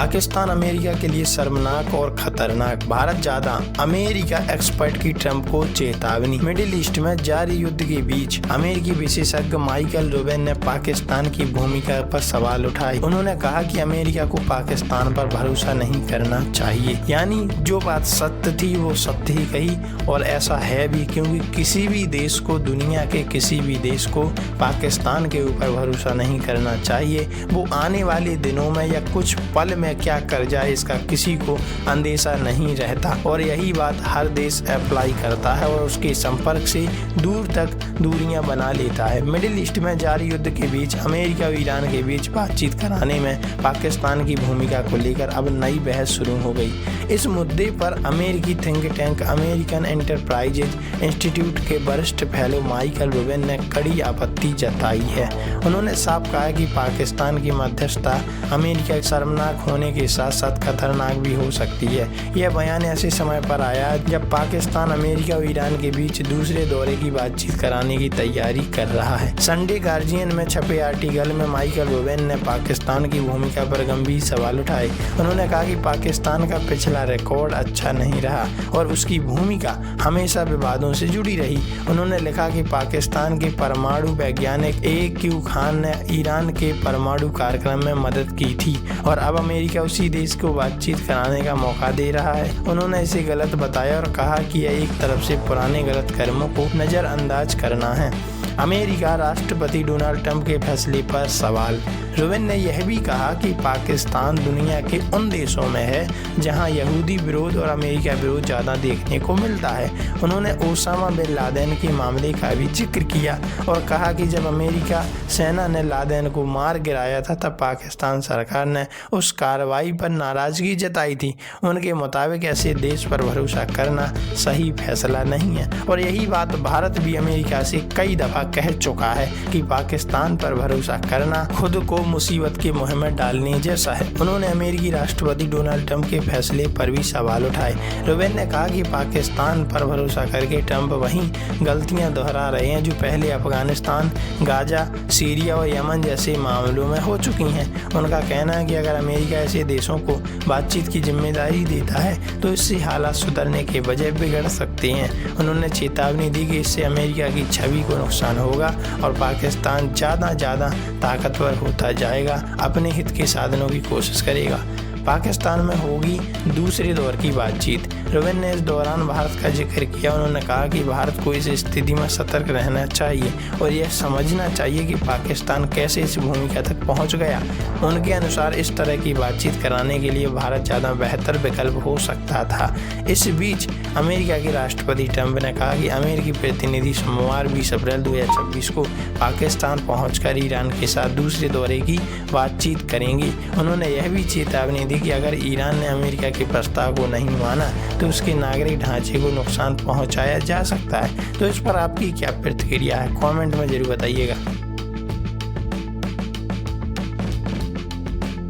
Pakistan America के लिए शर्मनाक और खतरनाक, भारत ज्यादा, अमेरिका एक्सपर्ट की ट्रंप को चेतावनी। मिडिल ईस्ट में जारी युद्ध के बीच अमेरिकी विशेषज्ञ माइकल रूबिन ने पाकिस्तान की भूमिका पर सवाल उठाए। उन्होंने कहा कि अमेरिका को पाकिस्तान पर भरोसा नहीं करना चाहिए, यानी जो बात सत्य थी वो सत्य ही कही, और ऐसा है भी, क्योंकि किसी भी देश को, दुनिया के किसी भी देश को पाकिस्तान के ऊपर भरोसा नहीं करना चाहिए। वो आने वाले दिनों में या कुछ पल में क्या कर जाए इसका किसी को अंदेशा नहीं रहता, और यही बात हर देश अप्लाई करता है और उसके संपर्क से दूर तक दूरियां बना लेता है। मिडिल ईस्ट में जारी युद्ध के बीच अमेरिका और ईरान के बीच बातचीत कराने में पाकिस्तान की भूमिका को लेकर अब नई बहस शुरू हो गई। इस मुद्दे पर अमेरिकी think tank American enterprises institute के वरिष्ठ फेलो माइकल रूबिन ने कड़ी आपत्ति जताई है। उन्होंने साफ कहा कि पाकिस्तान की मध्यस्थता अमेरिका के शर्मनाक होने के साथ साथ खतरनाक भी हो सकती है। यह बयान ऐसे समय पर आया जब पाकिस्तान अमेरिका और ईरान के बीच दूसरे दौरे की बातचीत कराने की तैयारी कर रहा है। संडे गार्जियन में छपे आर्टिकल में माइकल रूबिन ने पाकिस्तान की भूमिका पर गंभीर सवाल उठाए। उन्होंने कहा कि पाकिस्तान का पिछला रिकॉर्ड अच्छा नहीं रहा और उसकी भूमिका हमेशा विवादों से जुड़ी रही। उन्होंने लिखा कि पाकिस्तान के परमाणु वैज्ञानिक AQ खान ने ईरान के परमाणु कार्यक्रम में मदद की थी और अब अमेरिका उसी देश को बातचीत कराने का मौका दे रहा है। उन्होंने इसे गलत बताया और कहा कि यह एक तरफ से पुराने गलत कर्मों को नज़रअंदाज करना है। अमेरिका राष्ट्रपति डोनाल्ड ट्रंप के फैसले पर सवाल। रूबिन ने यह भी कहा कि पाकिस्तान दुनिया के उन देशों में है जहां यहूदी विरोध और अमेरिका विरोध ज़्यादा देखने को मिलता है। उन्होंने ओसामा बिन लादेन के मामले का भी जिक्र किया और कहा कि जब अमेरिका सेना ने लादेन को मार गिराया था तब पाकिस्तान सरकार ने उस कार्रवाई पर नाराज़गी जताई थी। उनके मुताबिक ऐसे देश पर भरोसा करना सही फैसला नहीं है और यही बात भारत भी अमेरिका से कई दफ़ा कह चुका है कि पाकिस्तान पर भरोसा करना खुद को मुसीबत के मुँह में डालने जैसा है। उन्होंने अमेरिकी राष्ट्रपति डोनाल्ड ट्रंप के फैसले पर भी सवाल उठाए। रूबिन ने कहा कि पाकिस्तान पर भरोसा करके ट्रंप वही गलतियां दोहरा रहे हैं जो पहले अफगानिस्तान, गाजा, सीरिया और यमन जैसे मामलों में हो चुकी हैं। उनका कहना है कि अगर अमेरिका ऐसे देशों को बातचीत की जिम्मेदारी देता है तो इससे हालात सुधरने के बजाय बिगड़ सकते हैं। उन्होंने चेतावनी दी कि इससे अमेरिका की छवि को नुकसान होगा और पाकिस्तान ज़्यादा ताकतवर होता जाएगा, अपने हित के साधनों की कोशिश करेगा। पाकिस्तान में होगी दूसरे दौर की बातचीत। रूबिन ने इस दौरान भारत का जिक्र किया। उन्होंने कहा कि भारत को इस स्थिति में सतर्क रहना चाहिए और यह समझना चाहिए कि पाकिस्तान कैसे इस भूमिका तक पहुंच गया। उनके अनुसार इस तरह की बातचीत कराने के लिए भारत ज़्यादा बेहतर विकल्प हो सकता था। इस बीच अमेरिका के राष्ट्रपति ट्रंप ने कहा कि अमेरिकी प्रतिनिधि सोमवार 20 अप्रैल 2026 को पाकिस्तान पहुंचकर ईरान के साथ दूसरे दौरे की बातचीत करेंगे। उन्होंने यह भी चेतावनी दी कि अगर ईरान ने अमेरिका के प्रस्ताव को नहीं माना तो उसके नागरिक ढांचे को नुकसान पहुंचाया जा सकता है। तो इस पर आपकी क्या प्रतिक्रिया है, कमेंट में जरूर बताइएगा।